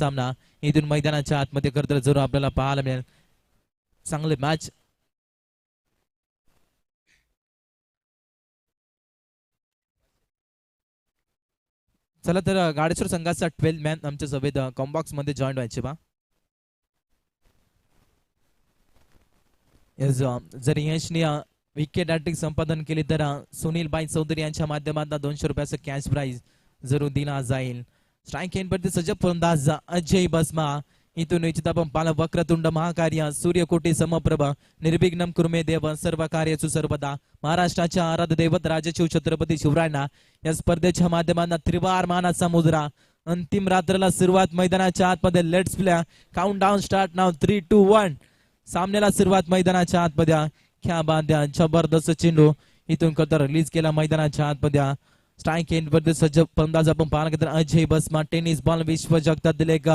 सामना इथून मैदानाच्या आतमध्ये खरं तर जरूर आपल्याला पाहायला मिळेल. चांगले मॅच चला तर गाडेश्वर संघाचा 12 मॅन आमच्या सभेत कॉम्बॉक्स मध्ये जॉईन व्हायचे बा. जर यशने विकेट हॅट्रिक संपादन केले तर सुनील बाई चौधरी यांच्या माध्यमातून 200 रुपयाचं कॅश प्राइज जरूर दिला जाईल. स्ट्राईक एंडवरती सजग फलंदाज अजय बसमा इथून इच्छित आपण पाला वक्रतुंड महाकार्य सूर्यकोटी समप्रभ निर्विघ्नम कुर्मे देव सर्व कार्यसु सर्वदा महाराष्ट्राच्या आराध्य दैवत राजशिव छत्रपती शिवरायांना या स्पर्धेच्या माध्यमातून त्रिवार मानाचा मुजरा. अंतिम रात्रीला सुरुवात मैदानाच्या आतमध्ये. Let's play count down start नाव 3, 2, 1 सामन्याला सुरुवात मैदानाच्या आतमध्ये. ख्या बांध्या जबरदस्त चेंडू इथून करता रिलीज केला मैदानाच्या आतमध्ये. स्ट्राईक एंडवरती सज्ज फलंदाज आपण पाहायला गेलं अजय बसमा टेनिस बॉल विश्व जगतातील एक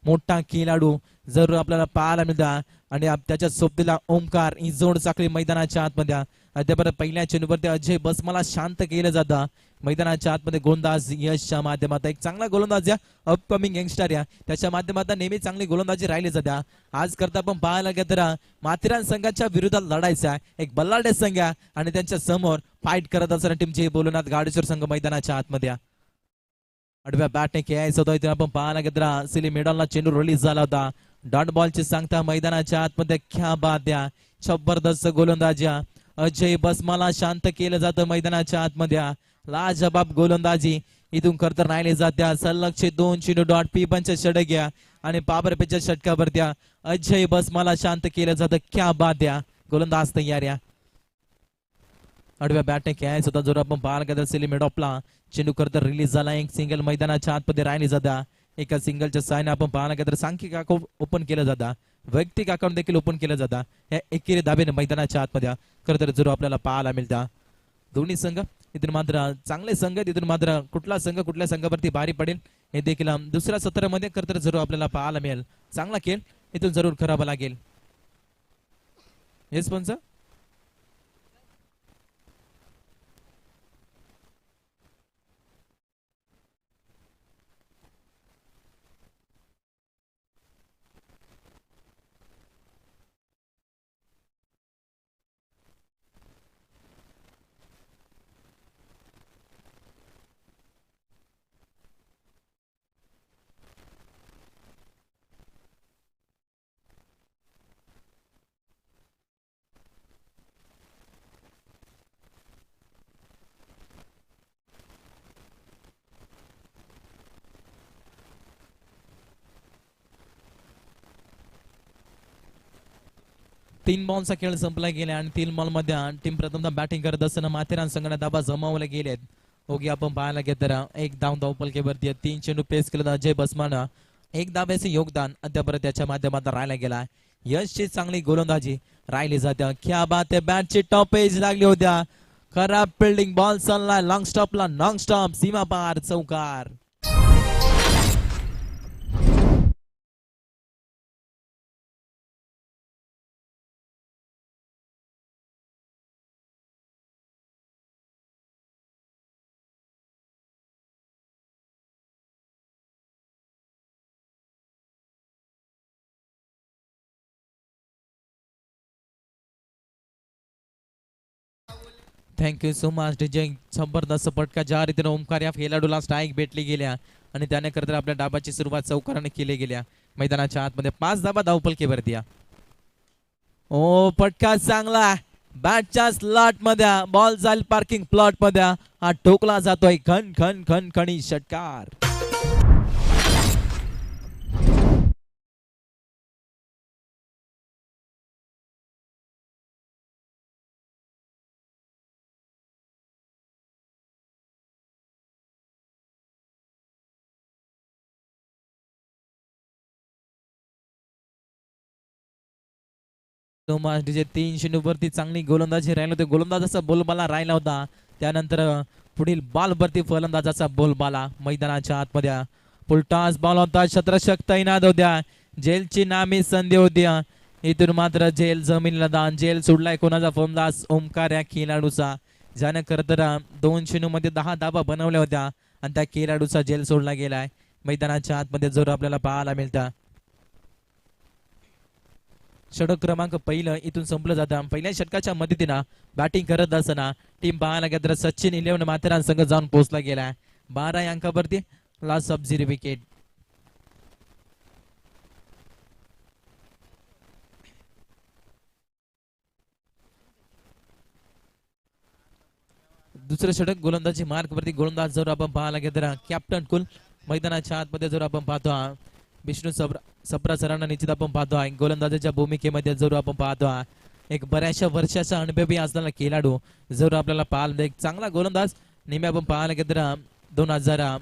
मोठा खेळाडू जरूर आपल्याला पाहायला मिळतात. आणि त्याच्या सोबतीला ओमकार ही जोड साखळी मैदानाच्या आतमध्ये. अद्यापर्यंत पहिल्या चेंडूवरती अजय बसमाला शांत केलं जातं मैदानाच्या आतमध्ये. गोलंदाज यशच्या माध्यमात एक चांगला गोलंदाज या अपकमिंग यंगस्टर या त्याच्या माध्यमातून नेहमी चांगली गोलंदाजी राहिली जाते. आज करता आपण पाहायला गेलं तर माथेरान संघाच्या विरोधात लढायचा एक बल्लाडे संघ आणि त्यांच्या समोर फाईट करत असणाऱ्या टीमचे बोलवण्यात गाडेश्वर संघ मैदानाच्या आतमध्ये. आडव्या बॅटने खेळायचं होतं इथे आपण पाहायला गेलं सिली मेडॉनला चेंडू रिलीज झाला होता. डॉट बॉलची सांगता मैदानाच्या आतमध्ये. ख्या बाद्या जबरदस्त गोलंदाजी अजय बसमाला शांत केलं जातं मैदानाच्या आतमध्ये. लाजबाब गोलंदाजी इथून करता राहिले जात्या. सलगचे 2 चेंडू डॉट पीपनच्या षटक्या आणि पाबरपेच्या षटकावरती अजय बसमाला शांत केलं जातं. ख्या बाद्या गोलंदाज तयार या आडव्या बॅटने खेळायचं होता जोर आपण पाहायला गेलं सिली मेडॉपला चेंडू करता रिलीज झाला. एक सिंगल मैदानाच्या आतमध्ये राहिली जाता. एका सिंगलच्या साहाय्याने आपण पाहायला गेलं तर सांख्यिक अकाउंट ओपन केलं जातं. वैयक्तिक अकाउंट देखील ओपन केलं जातं. या एकेरी धाब्याने मैदानाच्या आतमध्ये खरं तर जरूर आपल्याला पाहायला मिळतं. दोन्ही संघ इथून मात्र चांगले संघ इथून मात्र कुठला संघ कुठल्या संघावरती भारी पडेल हे देखील दुसऱ्या सत्रामध्ये खरं तर जरूर आपल्याला पाहायला मिळेल. चांगला खेळ इथून जरूर करावा लागेल. हेच पण 3 बॉलचा खेळ संपला गेला आणि 3 बॉल मध्ये टीम प्रथमतः बॅटिंग करत असताना माथेरान संघाने धाबा जमावले गेलेत. ओके आपण पाहायला गेलं तर एक धावपलकेवरती 3 चेंडू पेस केलं अजय बसमानं. एक धाब्याचे योगदान अद्यापर्यंत त्याच्या माध्यमातून राहायला गेला. यशची चांगली गोलंदाजी राहिली जाते. क्या बात आहे बॅटची टॉप एज लागली होत्या. खराब फिल्डिंग बॉल चालला लॉंग स्टॉपला नॉन स्टॉप सीमा पार चौकार. Thank you so much DJ. जबरदस्त फटका ज्या रीतीने ओमकार या खेळाडूला स्ट्राईक भेटली गेल्या आणि त्याने करत आपल्या डाबाची सुरुवात चौकाराने केली गेल्या. मैदानाच्या आतमध्ये 5 धाबा धावपलकेवरती. ओ फटका चांगला बॅटच्या स्लॉट मध्ये बॉल जाईल पार्किंग प्लॉट मध्ये. हा ठोकला जातोय खन खन खन खणी षटकार. डीजे 3 चेंडूवरती चांगली गोलंदाजी राहिली होती. गोलंदाजाचा बोलबाला राहिला होता. त्यानंतर पुढील बॉलवरती फलंदाजाचा बोलबाला मैदानाच्या आतमध्ये. फुलटॉस बॉल होता. शत्रक्षक तैनात होत्या. जेलची नामी संधी होती. इथून मात्र जेल जमिनीला दान. जेल सोडलाय कोणाचा फलंदाज ओमकार या खेळाडूचा ज्याने खरं तर 2 चेंडू मध्ये 10 धाबा बनवल्या होत्या आणि त्या खेळाडूचा जेल सोडला गेलाय. मैदानाच्या आतमध्ये जरूर आपल्याला पाहायला मिळतं. षटक क्रमांक पहिलं इथून संपलं जातं. पहिल्या षटकाच्या मदतीनं बॅटिंग करत असताना टीम पाहायला गेलं तर सचिन 11 माथेरान संघ जाऊन पोहोचला गेला. 12 अंकावरती लॉस ऑफ 0 विकेट. दुसरं षटक गोलंदाजी मार्क वरती गोलंदाज जर आपण पाहायला गेलं तर कॅप्टन कुल मैदानाच्या आतमध्ये जर आपण पाहतो विष्णू सप्रा सरांना निश्चित आपण पाहतो आहे गोलंदाजाच्या भूमिकेमध्ये जर आपण पाहतो एक बऱ्याचशा वर्षाचा अनुभवी असलेला खेळाडू जर आपल्याला पाहायला एक चांगला गोलंदाज नेहमी आपण पाहायला गेलं तर 2010,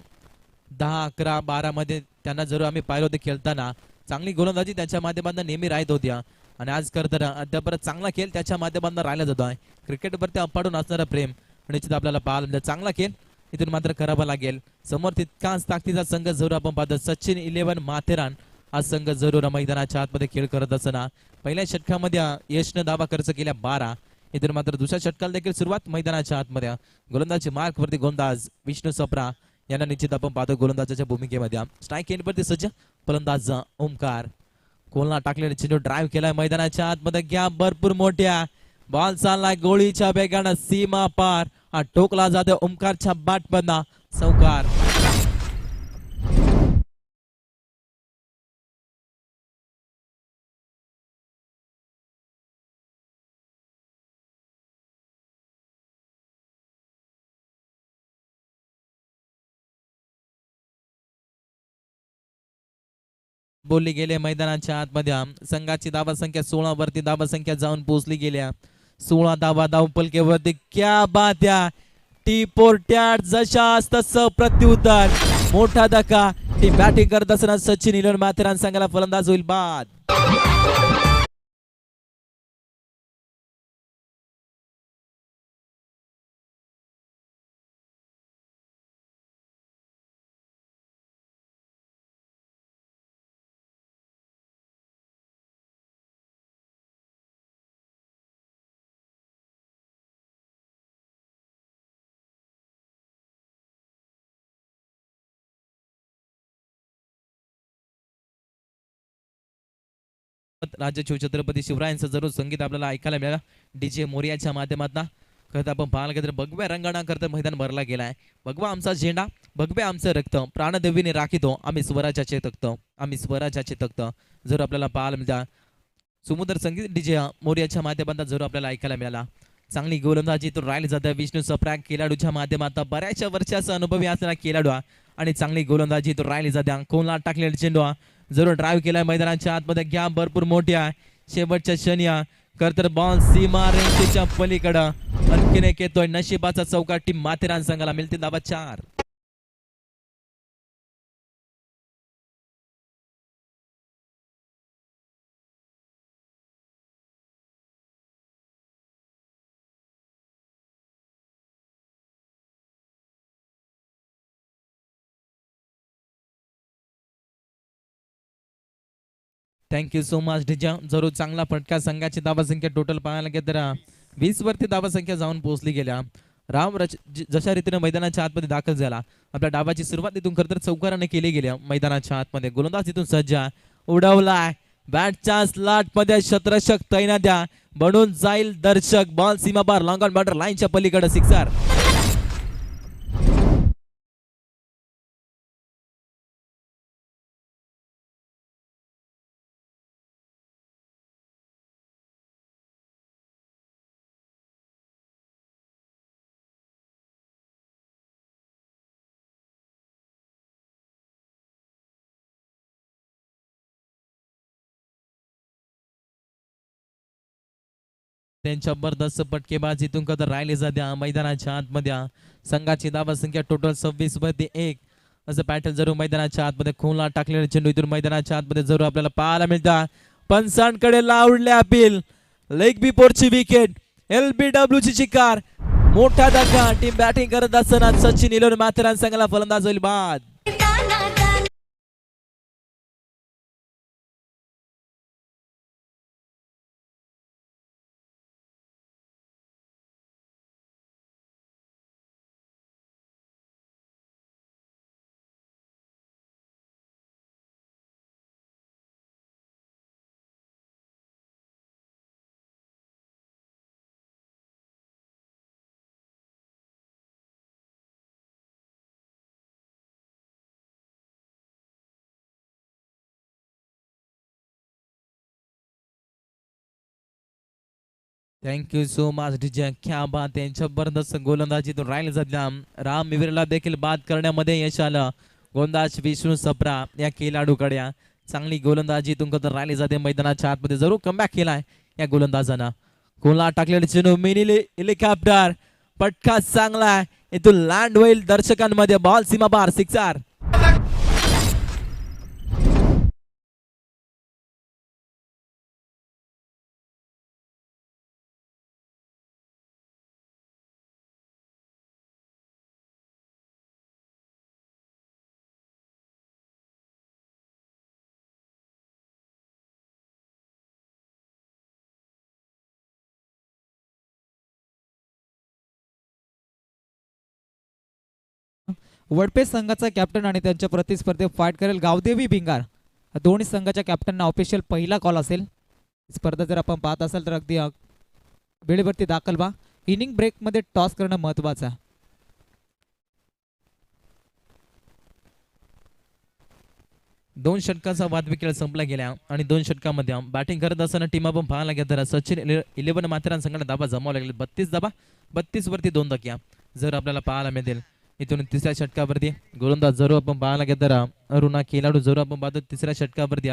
11, 12 मध्ये त्यांना जर आम्ही पाहिलं होतं खेळताना चांगली गोलंदाजी त्याच्या माध्यमातून नेहमी राहत होती आणि आज तर अद्याप चांगला खेळ त्याच्या माध्यमातून राहिला जातो आहे. क्रिकेटवरती अपाडून असणारा प्रेम निश्चित आपल्याला पाहायला म्हणजे चांगला खेळ इथून मात्र करावा लागेल. समोर तितकाच ताकदीचा संघ जरूर आपण पाहतो सचिन 11 माथेरान हा संघ जरूर मैदानाच्या आतमध्ये खेळ करत असताना पहिल्या षटकामध्ये यशनं धावा खर्च केल्या 12. इथून मात्र दुसऱ्या षटकाला देखील सुरुवात मैदानाच्या आतमध्ये गोलंदाजी मार्क वरती गोलंदाज विष्णू सप्रा यांना निश्चित आपण पाहतो गोलंदाजाच्या भूमिकेमध्ये. स्ट्राईक एंडवरती सज्ज फलंदाज ओमकार कोलना टाकलेला चेंडू ड्राईव्ह केलाय मैदानाच्या आतमध्ये गॅप भरपूर मोठ्या बॉल चाललाय गोळीच्या वेगानं सीमा पार टोकला जातो ओमकारच्या बॅट मधना चौकार. बोलली गेले मैदानाच्या आतमध्ये संघाची धावा संख्या 16 वरती धावा संख्या जाऊन पोहोचली गेल्या 16 धावा धावपलकेवरती. क्या बात या टी पोर्ट्याट जशास तसं प्रत्युत्तर मोठा धक्का. ती बॅटिंग करत असताना सचिन 11 माथेरान संघाला फलंदाज होईल बाद. राज्य शिवछत्रपती शिवरायांचं जरूर संगीत आपल्याला ऐकायला मिळालं डीजे मोरियाच्या माध्यमातून. खरं आपण पाहायला गेलं तर भगव्या रंगाना करता मैदान भरला गेलाय. भगवा आमचा झेंडा भगव्या आमचं रक्त प्राणदेवीने राखितो आम्ही स्वराज्याचे तख्त आम्ही स्वराज्याचे तख्त जर आपल्याला पाहायला मिळतं. सुमुद्र संगीत डीजे मोरियाच्या माध्यमातून जरूर आपल्याला ऐकायला मिळाला. चांगली गोलंदाजी तो राहिली जातं विष्णू सप्रा खेळाडूच्या माध्यमातून बऱ्याचशा वर्षाचा अनुभवी असलेला खेळाडू आणि चांगली गोलंदाजी तो राहिली जाते. कोलला टाकलेला चेंडू जरूर ड्राईव्ह केलाय मैदानाच्या आतमध्ये गॅप भरपूर मोठी आहे. शेवटच्या क्षणी करतर बॉल सीमा रेंजच्या पलीकडं आणखीन एक येतोय नशिबाचा चौकार. टीम माथेरान संघाला मिळते धावा 4. थँक्यू सो मच डिजा. जरूर चांगला फटका संघाची धावा संख्या टोटल पाहायला गेलं तर 20 वरती धावा संख्या जाऊन पोहोचली गेल्या. राम जशा रीतीने मैदानाच्या आतमध्ये दाखल झाला आपल्या डावाची सुरुवात इथून खरं तर चौकाराने केली गेल्या मैदानाच्या आतमध्ये. गोलंदाज इथून सज्ज उडवलाय बॅटच्या स्लॉट मध्ये शत्रक्षक तैनात बनून जाईल दर्शक. Ball Seema bar long on border लाईनच्या पलीकडे सिक्सर. त्यांच्या जबरदस्त फटकेबाज इथून कधी राहिले जात्या मैदानाच्या आतमध्ये. संघाची धावा संख्या टोटल 26 वरती 1 असं पॅटर्न जरूर मैदानाच्या आतमध्ये खोलला टाकलेला चेंडू इथून मैदानाच्या आतमध्ये जरूर आपल्याला पाहायला मिळतात. पंचांकडे लावले अपील लेग बिफोरची विकेट LBW ची शिकार. मोठा धक्का टीम बॅटिंग करत असताना सचिन 11 माथेरान संघाला फलंदाज होईल बाद. Thank you so much DJ. क्या बात आहे. जबरदस्त गोलंदाजीतून राहिला जातला राम विवरला देखील बाद करण्यामध्ये यश आलं. गोलंदाज विष्णू सप्रा या खेळाडूकडे चांगली गोलंदाजी तुमक राहिली जाते मैदानाच्या आतमध्ये. जरूर कमबॅक केलाय या गोलंदाजानं. गोलला टाकलेले चेंडू मिनी हेलिकॉप्टर पटका चांगला आहे. इथून लँड होईल दर्शकांमध्ये. बॉल सीमा पार सिक्सर. वडपेज संघाचा कॅप्टन आणि त्यांच्या प्रतिस्पर्धी फाईट करेल गावदेवी भिंगार. दोन्ही संघाच्या कॅप्टनना ऑफिशियल पहिला कॉल असेल. स्पर्धा जर आपण पाहत असाल तर अगदी वेळेवरती दाखल व्हा. इनिंग ब्रेक मध्ये टॉस करणं महत्वाचं आहे. दोन षटकाचा वादविखेळ संपला गेला आणि दोन षटकामध्ये बॅटिंग करत असताना टीम आपण पाहायला गेला तर सचिन 11 माथेरान संघाला दाबा जमावा लागले. 32 धाबा 32 वरती 2 धक्या जर आपल्याला पाहायला मिळेल. इथून तिसऱ्या षटकावरती गोलंदाज जरूर आपण पाहायला गेला तर अरुणा खेळाडू जरूर आपण पाहतो तिसऱ्या षटकावरती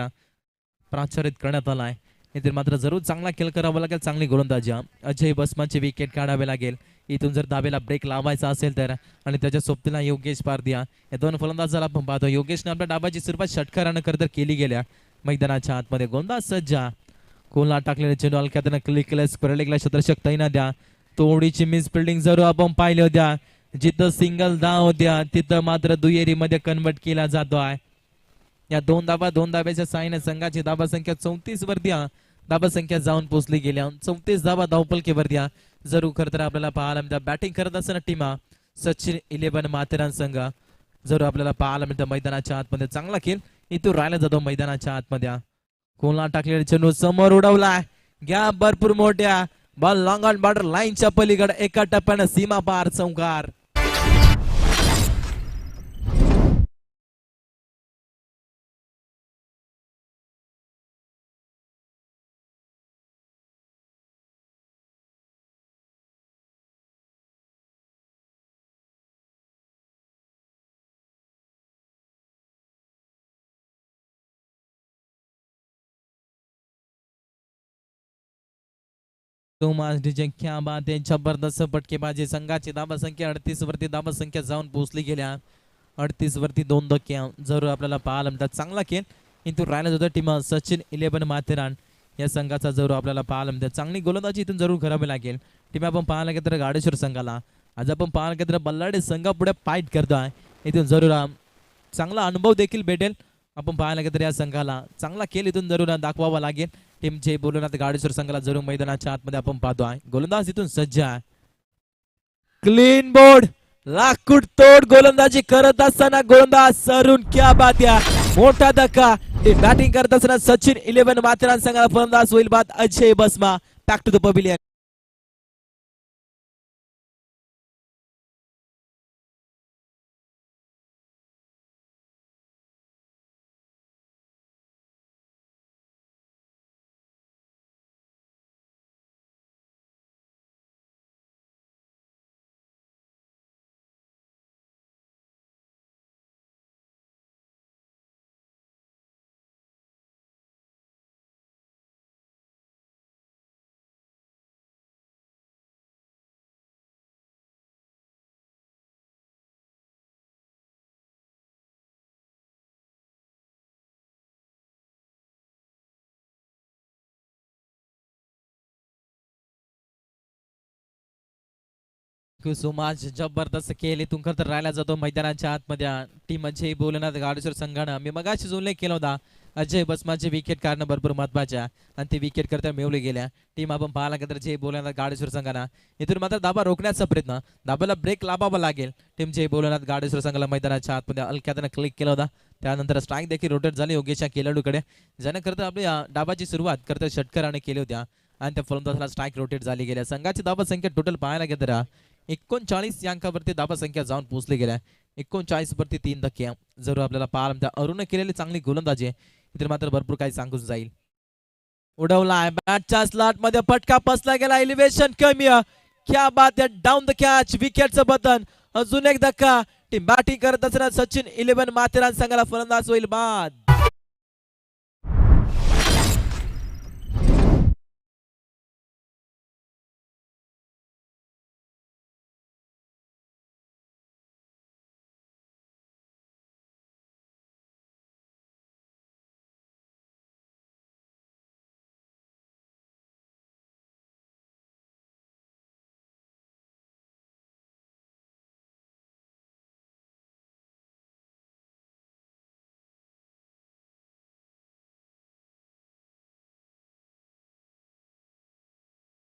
प्राचारित करण्यात आला आहे. इथे मात्र जरूर चांगला खेळ करावा लागेल. चांगली गोलंदाजी अजय बसमाची विकेट काढावे लागेल. इथून जर धाबेला ब्रेक लावायचा असेल तर आणि त्याच्या सोबतीला योगेश पारदिया या दोन फलंदाजाला आपण पाहतो. योगेशने आपल्या डाबाची सुरुवात षटकारानं करत केली गेल्या मैदानाच्या आतमध्ये. गोलंदाज सज्जा कोलला टाकलेले चेंडू हलक्यात क्लिक केलं. स्क्वेअरलेगला क्षेत्ररक्षक तैनात द्या. थोडीची मिस फिल्डिंग जरूर आपण पाहिली होत्या. जिथं सिंगल धाव होत्या तिथं मात्र दुहेरीमध्ये कन्वर्ट केला जातो आहे. या दोन धाब्याच्या साहाय्याने संघाची धाबा संख्या 34 वरती धाबा संख्या जाऊन पोहोचली गेल्या. 34 धाबा धावपलकीवरती जरूर खरं तर आपल्याला पाहायला मिळतात. बॅटिंग करत असताना टीमा सचिन 11 माथेरान संघ जरूर आपल्याला पाहायला मिळतं मैदानाच्या आतमध्ये. चांगला खेळ इथून राहिला जातो मैदानाच्या आतमध्ये. कोलला टाकलेला चेंडू समोर उडवलाय. घ्या भरपूर मोठ्या बॉल लॉंग ऑन बॉर्डर लाईनच्या पलीकडे एका टप्प्यानं सीमा पार चौकार. क्या बात आहे. जबरदस्त फटकेबाजी. संघाची धाबा संख्या 38 वरती धाबा संख्या जाऊन पोहोचली गेल्या. 38 वरती 2 धक्के जरूर आपल्याला पाहायला मिळतात. चांगला खेळ इथून राहिला होता टीम सचिन 11 माथेरान या संघाचा जरूर आपल्याला पाहायला मिळतात. चांगली गोलंदाजी इथून जरूर करावी लागेल. टीम आपण पाहायला गेलं तर गाडेश्वर संघाला आज आपण पाहायला गेलं तर बल्लाडे संघ पुढे फाईट करतोय. इथून जरूर चांगला अनुभव देखील भेटेल. आपण पाहायला गेलं तर या संघाला चांगला खेळ इथून जरूर दाखवावा लागेल. टीम जे बोलून गाडेश्वर संघाला जरूर मैदानाच्या आतमध्ये आपण पाहतो आहे. गोलंदाज इथून सज्ज आहे. क्लीन बोर्ड लाकूड तोड गोलंदाजी करत असताना गोलंदाज सरून क्या बात या मोठा धक्का. ते बॅटिंग करत असताना सचिन 11 माथेरान संघाला फलंदाज होईल बाद अजय बसमा. Back to the pavilion. सुमाज जबरदस्त खेळ इथून तर राहिला जातो मैदानाच्या आतमध्ये. टीम अजय बोलणार गाडेश्वर संघानं मी मगाशीच उल्लेख केला होता. अजय बसमाचे विकेट काढणं भरपूर महत्वाच्या आणि ते विकेट करता मिळवले गेल्या. टीम आपण पाहायला गेलं तर जय बोलणार गाडेश्वर संघानं इथून मात्र दाबा रोखण्याचा प्रयत्न. दाबाला ब्रेक लावावा लागेल. टीम जय बोलणार गाडेश्वर संघाला मैदानाच्या आतमध्ये हलक्यानं क्लिक केला होता. त्यानंतर स्ट्राईक देखील रोटेट झाली योगेश खेळाडूकडे ज्याने करता आपली डाबाची सुरुवात करता षटकाराने केली होत्या आणि त्या फलंदाजाला स्ट्राईक रोटेट झाली गेल्या. संघाची धाबा संख्या टोटल पाहायला गेलं तर 39 अंकावरती धाबा संख्या जाऊन पोहोचली गेल्या. 39 वरती 3 धक्के जरूर आपल्याला पाहायला मिळतात. अरुण केलेली चांगली गोलंदाजी इथे मात्र भरपूर काही सांगून जाईल. उडवलाय बॅटच्या स्लॉट मध्ये फटका बसला गेला एलिव्हेशन कमी क्या बात आहे डाऊन द कॅच विकेटचं बटन अजून एक धक्का टीम बॅटिंग करत असताना सचिन 11 माथेरान संघाला फलंदाज होईल बाद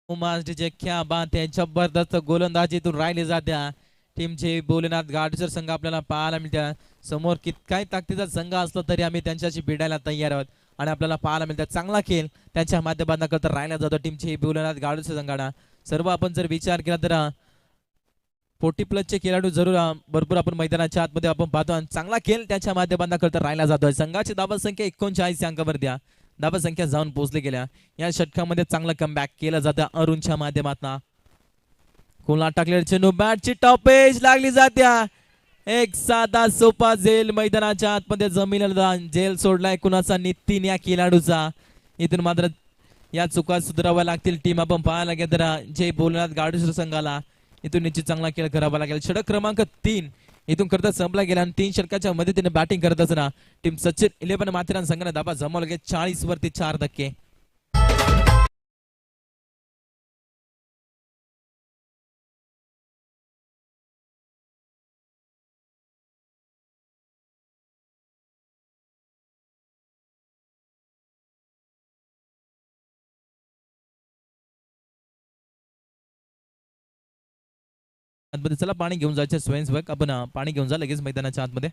उमास डीजे क्या बात आहे जबरदस्त गोलंदाजीतून राहिले जात्या टीमचे भोलेनाथ गाडसर संघ आपल्याला पाहायला मिळत्या समोर कितकाही ताकदीचा संघ असला तरी आम्ही त्यांच्याशी भिडायला तयार आहोत आणि आपल्याला पाहायला मिळतात चांगला खेळ त्यांच्या माध्यमातून करता राहिला जातो टीमचे भोलेनाथ गाडसर संघाला सर्व आपण जर विचार केला तर 40+ खेळाडू जरूर भरपूर आपण मैदानाच्या आतमध्ये आपण पाहतो आणि चांगला खेळ त्यांच्या माध्यमातून करता राहिला जातोय संघाची धावा संख्या 39 अंकावर द्या धावा संख्या जाऊन पोहोचले गेल्या या षटकामध्ये चांगलं कमबॅक केलं जातं अरुणच्या माध्यमातून कोला टाकलेला चेंडू बॅटची टॉपेज लागली जात्या एक साधा सोपा झेल मैदानाच्या आतमध्ये जमिनीला झेल सोडलाय कुणाचा नितीन या खेळाडूचा इथून मात्र या चुका सुधाराव्या लागतील टीम आपण पाहायला गेलं तर जय भोलेनाथ गाडूसर संघाला इथून निश्चित चांगला खेळ करावा लागेल षटक क्रमांक 3 इथून करता संपला गेला आणि 3 षटकाच्या मदतीने बॅटिंग करत असताना टीम सचिन 11 माथेरान संघाने धाबा जमवला गे 40 वरती 4 धक्के आतमध्ये चला पाणी घेऊन जायचं स्वयंसेवक आपण पाणी घेऊन जा लगेच मैदानाच्या आतमध्ये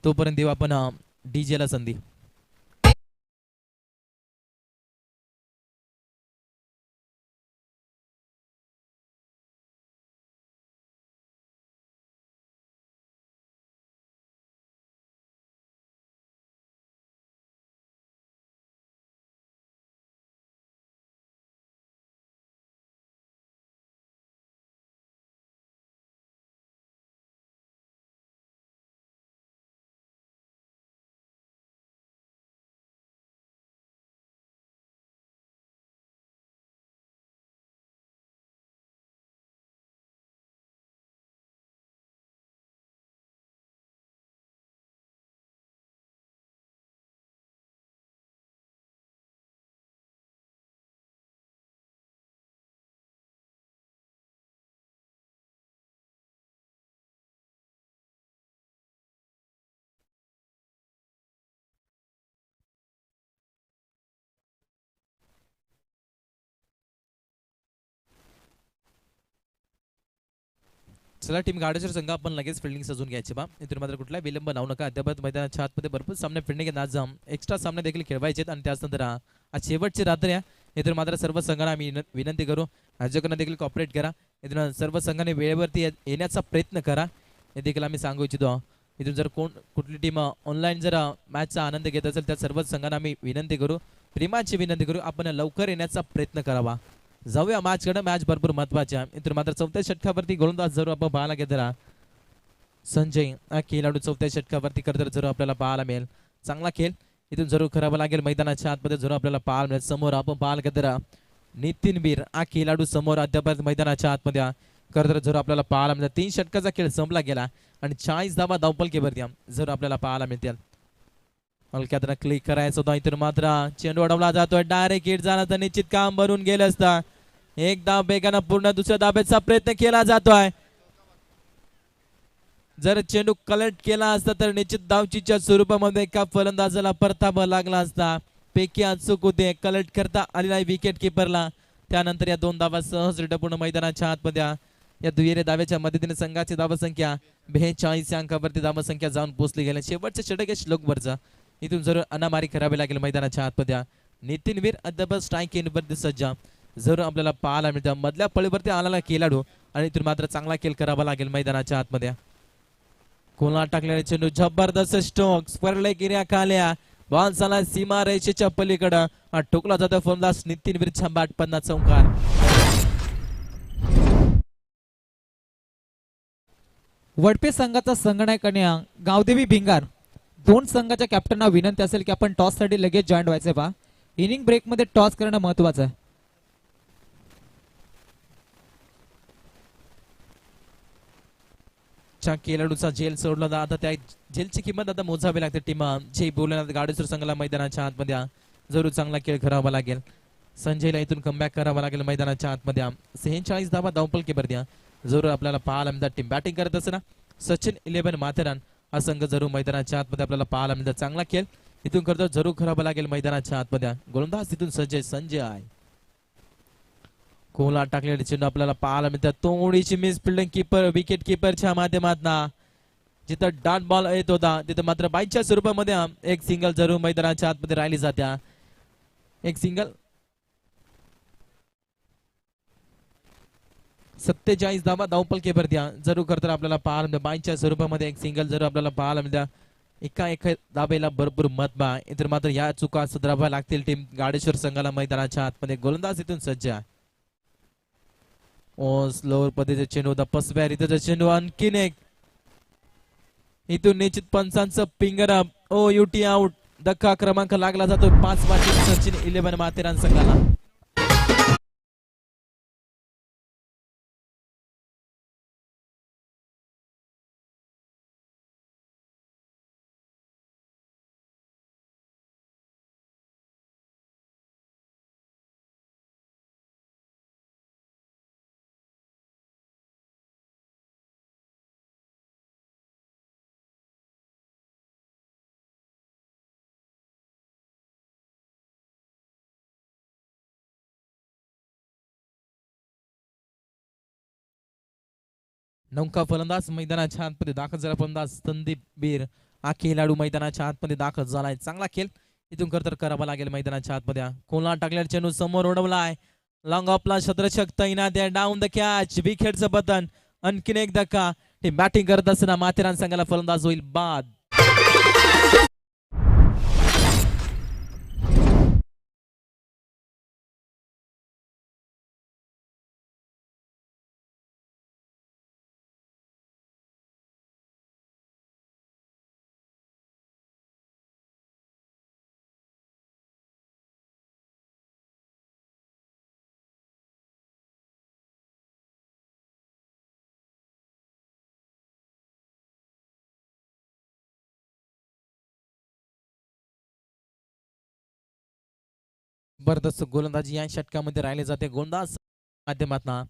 तोपर्यंत देऊ आपण डीजे ला संधी चला टीम गाडेश्वर संघ आपण लगेच फिल्डिंग सजून घ्यायचे बा इथून मात्र कुठला विलंब लावू नका अद्याप मैदानाच्या आतमध्ये भरपूर सामने फिल्डिंग आज एक्स्ट्रा सामने देखील खेळवायचे आणि त्यानंतर आज शेवटची रात्र आहे इथून मात्र सर्व संघांना आम्ही विनंती करू राज्याकडनं देखील कॉपरेट करा इथून सर्व संघाने वेळेवरती येण्याचा प्रयत्न करा हे देखील आम्ही सांगू इच्छितो इथून जर कुठली टीम ऑनलाईन जर मॅचचा आनंद घेत असेल त्या सर्व संघांना आम्ही विनंती करू प्रेमाची विनंती करू आपण लवकर येण्याचा प्रयत्न करावा जाऊया मॅचकडे मॅच भरपूर महत्वाची आहे इथून मात्र 4थ्या षटकावरती गोलंदाज जरूर आपण पाहायला घेतला संजय खेळाडू 4थ्या षटकावरती करत जरूर आपल्याला पाहायला मिळेल चांगला खेळ इथून जरूर करावा लागेल मैदानाच्या आतमध्ये जरूर आपल्याला पाहायला मिळेल समोर आपण पाहायला घेतला नितीन बीर हा खेळाडू समोर अद्याप मैदानाच्या आतमध्ये करत जरूर आपल्याला पाहायला मिळेल 3 षटकाचा खेळ संपला गेला आणि 40 धावा धावपलकीवरती जरूर आपल्याला पाहायला मिळतील हलक्यात क्लिक करायचं होता इथून मात्र चेंडू अडवला जातोय डायरेक्ट हिट झाला तर निश्चित काम भरून गेलं असता एक धाव बेगानं पूर्ण दुसऱ्या धाब्याचा प्रयत्न केला जातोय जर चेंडू कलेक्ट केला असता तर निश्चित धावचीच्या स्वरूपामध्ये एका फलंदाजाला परतावा लागला असता पैकी अचूक होते कलेक्ट करता आलेला विकेट किपरला त्यानंतर या 2 धावा सहजरित्या पूर्ण मैदानाच्या आतमध्ये या दुहेरी धाव्याच्या मदतीने संघाची धावा संख्या 42 अंकावरती धावा संख्या जाऊन पोहोचली गेली शेवटचे षटक श्लोकवरचा इथून जरूर अनामारी करावी लागेल मैदानाच्या आतमध्ये नितीन वीर अद्याप स्ट्राईक इनवरती सज्ज जरूर आपल्याला पाहायला मिळतं मधल्या पळीवरती आलेला खेळाडू आणि इथून मात्र चांगला खेळ करावा लागेल मैदानाच्या आतमध्ये कोला टाकलेला चेंडू जबरदस्त स्ट्रोक स्क्वेअर लेग एरिया खाल्या बॉल झाला सीमा रेषेच्या पलीकडं टोकला जातो फलंदाज नितीन विरच्या बॅट पन्ना चौकार. वडपे संघाचा संघनायक आणि गावदेवी भिंगार दोन संघाच्या कॅप्टनना विनंती असेल की आपण टॉस साठी लगेच जॉईन व्हायचंय पहा. इनिंग ब्रेक मध्ये टॉस करणं महत्वाचं आहे. खेळाडूचा जेल सोडला आता त्या जेलची किंमत आता मोजावी लागते. टीम जे बोलणार गाडेश्वर संघाला मैदानाच्या आतमध्ये जरूर चांगला खेळ करावा लागेल. संजयला इथून कमबॅक करावा लागेल मैदानाच्या आतमध्ये. 46 धावा धावपल केबर द्या जरूर आपल्याला पाहायला मिळतात. टीम बॅटिंग करत असताना सचिन 11 माथेरान हा संघ जरूर मैदानाच्या आतमध्ये आपल्याला पाहायला मिळतात. चांगला खेळ इथून करतो जरूर करावा लागेल मैदानाच्या आतमध्ये. गोलंदाज तिथून संजय आहे. कोला टाकलेले चेंडू आपल्याला पाहायला मिळतात. तोडीची मिस फिल्डिंग कीपर विकेट कीपरच्या माध्यमातून जिथं डॉट बॉल येत होता तिथं मात्र बाईच्या स्वरूपामध्ये एक सिंगल जरूर मैदानाच्या आतमध्ये राहिली जात्या. एक सिंगल 47 धावा धावपल केबर द्या जरूर करताना आपल्याला पाहायला मिळतं. बाईच्या स्वरूपामध्ये एक सिंगल जरूर आपल्याला पाहायला मिळतं. एका धाबेला भरपूर मत बा इतर मात्र या चुका सुधाराव्या लागतील टीम गाडेश्वर संघाला मैदानाच्या आतमध्ये. गोलंदाज इथून सज्ज आहे. स्लोअर पद्धतीचे चेंडू होता पसब्यार इथं चेंडू आणखीन एक इथून निश्चित पंचांचं फिंगर युटी आउट. धक्का क्रमांक लागला जातो 5 वाटी सचिन 11 माथेरान संघाला. नौका फलंदाज मैदानाच्या आतमध्ये दाखल झाला. फलंदाज संदीप बीर हा खेळाडू मैदानाच्या आतमध्ये दाखल झालाय. चांगला खेळ इथून करतर करावा लागेल मैदानाच्या आतमध्ये. कोला टाकलेला चेंडू समोर उडवलाय. लॉंग ऑफला शतरक्षक तैनात आहे. डाऊन द कॅच विकेटचं बटन. आणखीन एक धक्का. हे बॅटिंग करत असताना माथेरान संघाला फलंदाज होईल बाद. जबरदस्त गोलंदाजी या षटकामध्ये राहिले जाते. गोलंदाज माध्यमातून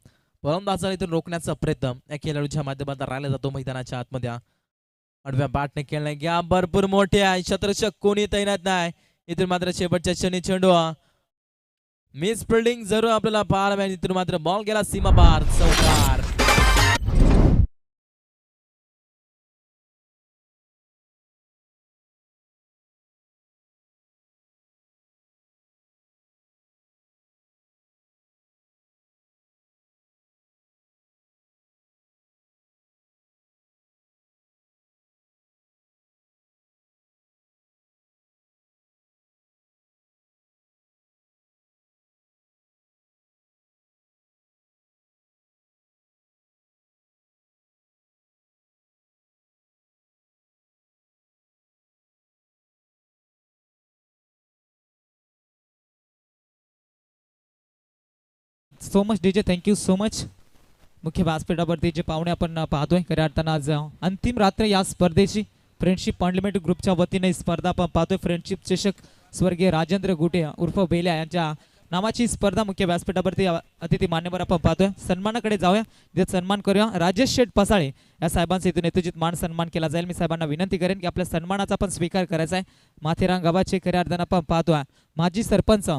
फलंदाजाला इथून रोखण्याचा प्रयत्न या खेळाडूच्या माध्यमातून राहिला जातो मैदानाच्या आतमध्ये. आडव्या बॅटने खेळणे घ्या भरपूर मोठे आहे. शतरक्षक कोणी तैनात नाही. इथून मात्र शेवटच्या क्षणी चेंडू मिस फिल्डिंग जरूर आपल्याला पाहायला मिळेल. इथून मात्र बॉल गेला सीमा पार चौकार. So much DJ, thank you so much. मुख्य व्यासपीठावरती जे पाहुणे आपण पाहतोय खऱ्या अर्थानं आज अंतिम रात्र या स्पर्धेची फ्रेंडशिप पार्लिमेंट ग्रुपच्या वतीने स्पर्धा आपण पाहतोय. फ्रेंडशिप चषक स्वर्गीय राजेंद्र गुटे उर्फ बेल्या यांच्या नावाची स्पर्धा मुख्य व्यासपीठावरती अतिथी मान्यवर आपण पाहतोय. सन्मानाकडे जाऊया, तिथे सन्मान करूया. राजेश शेठ पसाळे या साहेबांचा इथून यथोचित मान सन्मान केला जाईल. मी साहेबांना विनंती करेन की आपल्या सन्मानाचा पण स्वीकार करायचा आहे. माथेरान गावाचे खऱ्या अर्थानं आपण पाहतोय माजी सरपंच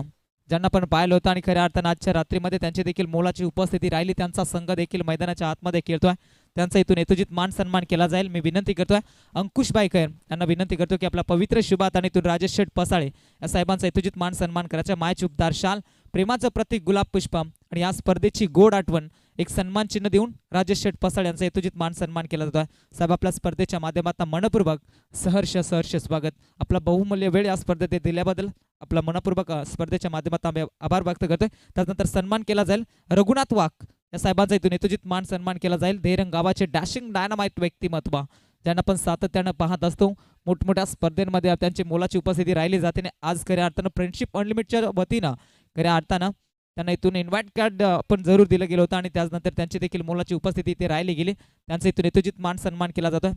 ज्यांना पण पाहिलं होतं आणि खऱ्या अर्थानं आजच्या रात्रीमध्ये त्यांची देखील मोलाची उपस्थिती राहिली. त्यांचा संघ देखील मैदानाच्या आतमध्ये खेळतोय. त्यांचा इथून यथोचित मान सन्मान केला जाईल. मी विनंती करतोय अंकुश बाईकर यांना विनंती करतो की आपला पवित्र शुभात आणि इथून राजेश शेठ पसाळे या साहेबांचा यथोचित मान सन्मान करायचा. मायचुकदार शाल प्रेमाचं प्रतीक गुलाब पुष्प आणि या स्पर्धेची गोड आठवण एक सन्मान चिन्ह देऊन राजेश शेठ पसाळ यांचा यथोचित मान सन्मान केला जातो. साहेब आपल्या स्पर्धेच्या माध्यमातून मनपूर्वक सहर्ष स्वागत. आपला बहुमूल्य वेळ या स्पर्धेत दिल्याबद्दल आपला मनपूर्वक स्पर्धेच्या माध्यमातून आम्ही आभार व्यक्त करतोय. त्यानंतर सन्मान केला जाईल रघुनाथ वाघ या साहेबांचा इथून यथोचित मान सन्मान केला जाईल. देहरंग गावाचे डॅशिंग डायनामाइट व्यक्तिमत्व ज्यांना आपण सातत्यानं पाहत असतो. मोठमोठ्या स्पर्धेमध्ये त्यांची मोलाची उपस्थिती राहिली जाते. आज खऱ्या अर्थानं फ्रेंडशिप अनलिमिटेडच्या वतीनं खऱ्या अर्थानं त्यांना इथून इन्व्हाइट कार्ड आपण जरूर दिलं गेलं होतं आणि त्यानंतर त्यांची देखील मोलाची उपस्थिती इथे राहिली गेली. त्यांचा इथून यथोचित मान सन्मान केला जातो.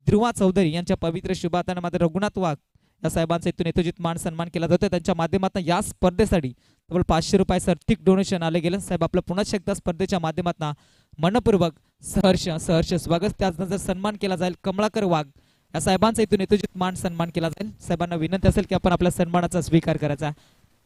ध्रुवा चौधरी यांच्या पवित्र शुभातानं मात्र रघुनाथ वाघ या साहेबांचा इथून यथोचित मान सन्मान केला जातो. त्यांच्या माध्यमातून या स्पर्धेसाठी तब्बल 500 रुपयाचं आर्थिक डोनेशन आले गेलं. साहेब आपलं पुन्हा एकदा स्पर्धेच्या माध्यमातून मनपूर्वक सहर्ष स्वागत. त्यानंतर सन्मान केला जाईल कमळाकर वाघ या साहेबांचा इथून यथोचित मान सन्मान केला जाईल. साहेबांना विनंती असेल की आपण आपल्या सन्मानाचा स्वीकार करायचा.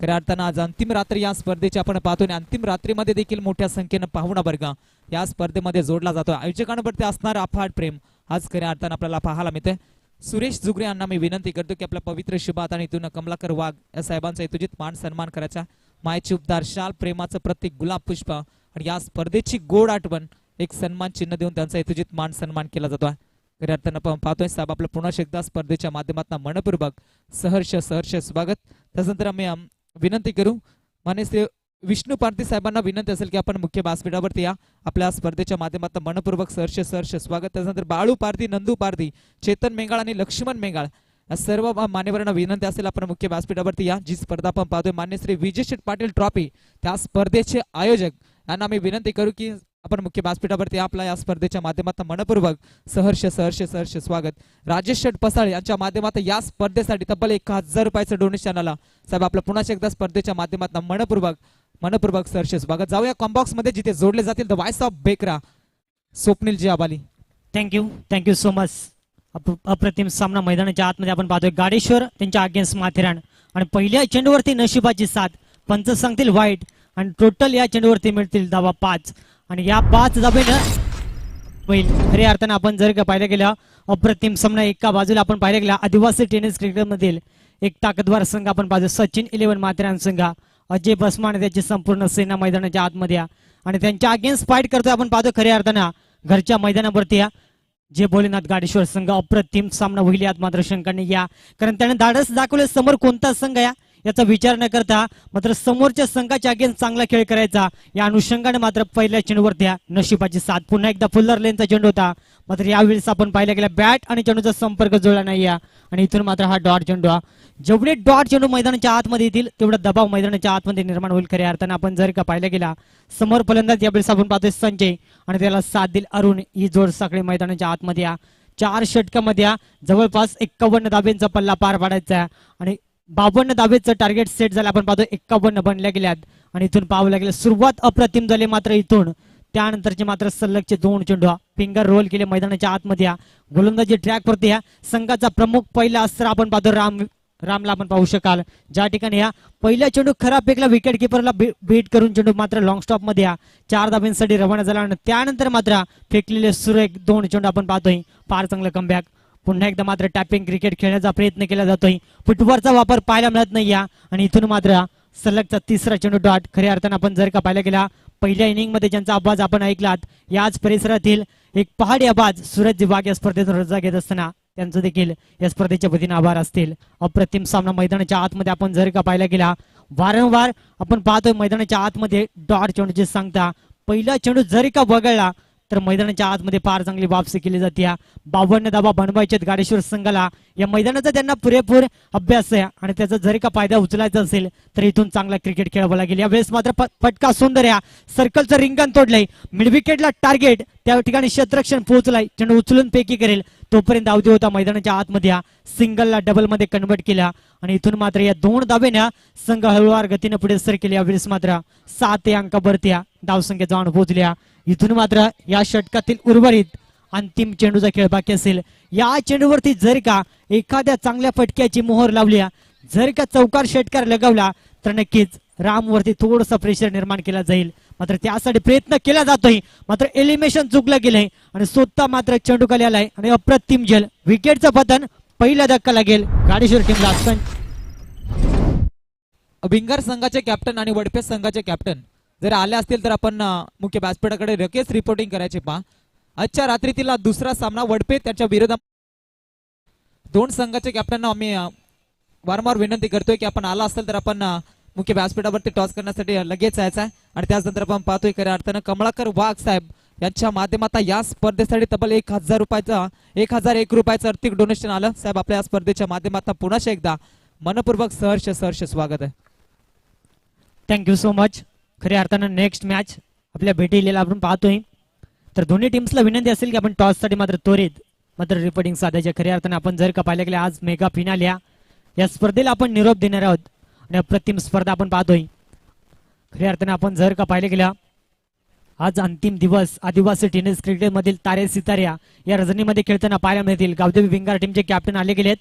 खऱ्या अर्थानं आज अंतिम रात्री या स्पर्धेची आपण पाहतो आणि अंतिम रात्रीमध्ये देखील मोठ्या संख्येनं पाहुणा वर्ग या स्पर्धेमध्ये जोडला जातो. आयोजकांवरती असणारं अफाट प्रेम आज खऱ्या अर्थानं आपल्याला पाहायला मिळते. सुरेश जुगरे यांना मी विनंती करतो की आपल्या पवित्र शुभात आणि इथून कमलाकर वाघ या साहेबांचा यथोचित मान सन्मान करायचा. मायेची उपदार शाल प्रेमाचं प्रतीक गुलाब पुष्प आणि या स्पर्धेची गोड आठवण एक सन्मान चिन्ह देऊन त्यांचा यथोचित मान सन्मान केला जातो. खऱ्या अर्थानं आपण पाहतोय साहेब आपलं पुन्हा एकदा स्पर्धेच्या माध्यमातून मनपूर्वक सहर्ष स्वागत. त्यानंतर आम्ही विनंती करू मान्य श्री विष्णू पारधी साहेबांना विनंती असेल की आपण मुख्य व्यासपीठावरती या आपल्या स्पर्धेच्या माध्यमातून मनपूर्वक सहर्ष स्वागत. त्यानंतर बाळू पारधी नंदू पारधी चेतन मेंगाळ आणि लक्ष्मण मेंगाळ या सर्व मान्यवरांना विनंती असेल आपण मुख्य व्यासपीठावरती या. जी स्पर्धा आपण पाहतोय मान्य श्री विजय शेठ पाटील ट्रॉफी त्या स्पर्धेचे आयोजक यांना मी विनंती करू की आपण मुख्य व्यासपीठावरती आपल्या या स्पर्धेच्या माध्यमातून मनपूर्वक सहर्ष स्वागत. राजेश शेठ पसाळ यांच्या माध्यमातून या स्पर्धेसाठी तब्बल 1000 रुपयाचं डोनेशन आला. साहेब आपलं पुन्हा एकदा स्पर्धेच्या माध्यमातून मनपूर्वक सहर्ष स्वागत. जाऊया कॉम्बॉक्स मध्ये जिथे जोडले जातील द वॉइस ऑफ बेकरा स्वप्नील जी आबाली. Thank you so much. अप्रतिम सामना मैदानाच्या आतमध्ये आपण पाहतोय. गाडेश्वर त्यांच्या अगेन्स्ट माथेरान आणि पहिल्या चेंडूवरती नशिबाची साथ. पंच सांगतील वाईट आणि टोटल या चेंडूवरती मिळतील धावा 5 आणि या 5 धावेनं होईल. खऱ्या अर्थानं आपण जर का पाहिलं गेलं अप्रतिम सामना. एका बाजूला आपण पाहिलं गेला आदिवासी टेनिस क्रिकेट मधील एक ताकदवार संघ आपण पाहतो सचिन 11 माथेरान संघ. अजय बसमान त्याची संपूर्ण सेना मैदानाच्या आतमध्ये आणि त्यांच्या अगेन्स्ट फाईट करतोय आपण पाहतो. खऱ्या अर्थानं घरच्या मैदानावरती जे भोलेनाथ गाडेश्वर संघ. अप्रतिम सामना होईल यात मात्र शंकाने या, कारण त्याने धाडस दाखवले. समोर कोणता संघ याचा विचार न करता मात्र समोरच्या संघाच्या अगेन्स्ट चांगला खेळ करायचा या अनुषंगाने मात्र पहिल्या चेंडूवरती नशिबाची साथ. पुन्हा एकदा फुल्लर लेनचा चेंडू होता मात्र यावेळेस आपण पाहिलं गेला बॅट आणि चेंडूचा संपर्क जुळला नाही आणि इथून मात्र हा डॉट चेंडू. जेवढे डॉट चेंडू मैदानाच्या आतमध्ये येतील तेवढा दबाव मैदानाच्या आतमध्ये निर्माण होईल. खऱ्या अर्थानं आपण जर का पाहिलं गेला समोर फलंदाज यावेळेस आपण पाहतोय संजय आणि त्याला साथ देईल अरुण. ही जोड साखळी मैदानाच्या आतमध्ये 4 षटकामध्ये जवळपास 51 धाब्यांचा पल्ला पार पाडायचा आणि 52 धाब्याचं टार्गेट सेट झालं आपण पाहतो. 51 बनल्या गेल्यात आणि इथून पाहावं लागेल. सुरुवात अप्रतिम झाली मात्र इथून त्यानंतरचे मात्र सलगचे 2 चेंडू फिंगर रोल केले मैदानाच्या आतमध्ये. गोलंदाजी ट्रॅक वरती संघाचा प्रमुख पहिला अस्त्र आपण पाहतो रामला आपण पाहू शकाल. ज्या ठिकाणी पहिला चेंडू खराब फेकला विकेट किपरला बीट करून चेंडू मात्र लॉंग स्टॉप मध्ये 4 धाब्यांसाठी रवाना झाला आणि त्यानंतर मात्र फेकलेले सुरेख 2 चेंडू आपण पाहतोय. फार चांगलं कमबॅक. पुन्हा एकदा मात्र टॅपिंग क्रिकेट खेळण्याचा प्रयत्न केला जातोय. फुटबॉलचा वापर पाहायला मिळत नाही आणि इथून मात्र सलगचा 3रा चेंडू डॉट. खऱ्या अर्थानं आपण जर का पाहिला गेला पहिल्या इनिंग मध्ये ज्यांचा आवाज आपण ऐकलात याच परिसरातील एक पहाडी आवाज सूरज वाघ या स्पर्धेतून रजा घेत असताना त्यांचं देखील या स्पर्धेच्या वतीने आभार असतील. अप्रतिम सामना मैदानाच्या आतमध्ये आपण जर का पाहिला गेला वारंवार आपण पाहतोय मैदानाच्या आतमध्ये डॉट चेंडूची सांगता. पहिला चेंडू जरी का वगळला तर मैदानाच्या आतमध्ये फार चांगली वापसी केली जाते. 52 धाबा बनवायचे गाडेश्वर संघाला. या मैदानाचा त्यांना पुरेपूर अभ्यास आहे आणि त्याचा जरी का फायदा उचलायचा असेल तर इथून चांगला क्रिकेट खेळावं लागेल. यावेळेस मात्र फटका सुंदर सर्कलचं रिंगण तोडलंय. मिड विकेटला टार्गेट त्या ठिकाणी क्षेत्ररक्षण पोहोचलाय. चेंडू उचलून पैकी करेल तोपर्यंत अवधी होता मैदानाच्या आतमध्ये. सिंगलला डबल मध्ये कन्वर्ट केला आणि इथून मात्र या 2 धाब्याने संघ हळूवार गतीने पुढे सर केले. यावेळेस मात्र 7 अंकावरती धावसंख्या जाऊन पोहोचल्या. इथून मात्र या षटकातील उर्वरित अंतिम चेंडूचा खेळ बाकी असेल. या चेंडूवरती जर का एखाद्या चांगल्या फटक्याची मोहर लावली जर का चौकार षटकार लगावला तर नक्कीच रामवरती थोडंसं प्रेशर निर्माण केला जाईल. मात्र त्यासाठी प्रयत्न केला जातोय मात्र एलिमिनेशन चुकलं गेलंय आणि स्वतः मात्र चेंडू खाली आलाय आणि अप्रतिम झेल. विकेटचं पतन पहिला धक्का लागेल गाडेश्वर टीमला. भिंगार संघाचे कॅप्टन आणि वडपे संघाचे कॅप्टन जर आले असतील तर आपण मुख्य व्यासपीठाकडे लगेच रिपोर्टिंग करायचे पहा. आजच्या रात्रीतील दुसरा सामना वडपे त्याच्या विरोधात. दोन संघाचे कॅप्टन आम्ही वारंवार विनंती करतोय की आपण आला असेल तर आपण मुख्य व्यासपीठावरती टॉस करण्यासाठी लगेच यायचं आहे. आणि त्याचनंतर आपण पाहतोय खऱ्या अर्थानं कमळाकर वाघ साहेब यांच्या माध्यमातून या स्पर्धेसाठी तब्बल 1000 रुपयाचा 1001 रुपयाचं आर्थिक डोनेशन आलं. साहेब आपल्या या स्पर्धेच्या माध्यमातून पुन्हा एकदा मनपूर्वक सहर्ष स्वागत आहे. Thank you so much. खऱ्या अर्थानं नेक्स्ट मॅच आपल्या भेटीला आपण पाहतोय. तर दोन्ही टीम्सला विनंती असेल की आपण टॉससाठी मात्र त्वरित मात्र रिपोर्टिंग साधायच्या. खऱ्या अर्थानं आपण जर का पाहिलं गेलं आज मेगा फिनाल या स्पर्धेला आपण निरोप देणार आहोत आणि अप्रतिम स्पर्धा आपण पाहतोय. खऱ्या अर्थानं आपण जर का पाहिलं गेलं आज अंतिम दिवस आदिवासी टेनिस क्रिकेट मधील तारे सिताऱ्या या रजनीमध्ये खेळताना पाहायला मिळतील. गावदेवी भिंगार टीमचे कॅप्टन आले गेलेत.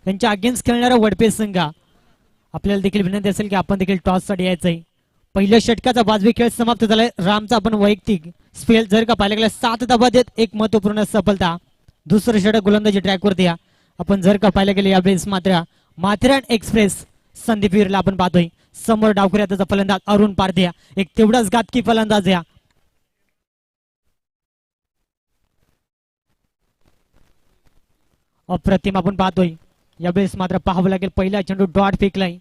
त्यांच्या अगेन्स्ट खेळणारा वडपे संघ आपल्याला देखील विनंती असेल की आपण देखील टॉस साठी यायचंय. पहिल्या षटकाचा वाजवी खेळ समाप्त झालाय. रामचा आपण वैयक्तिक स्पेल जर का पाहिलं गेलं 7 धावा देत एक महत्वपूर्ण सफलता. दुसरं षटक गोलंदाजी ट्रॅकवरती आपण जर का पाहिलं गेलं यावेळेस मात्र माथेरान एक्सप्रेस संदीप वीरला आपण पाहतोय. समोर डावखुऱ्या त्याचा फलंदाज अरुण पारध्या एक तेवढाच घातकी फलंदाज अप्रतिम आपण पाहतोय. यावेळेस मात्र पाहावं लागेल पहिला चेंडू डॉट फेकलाय.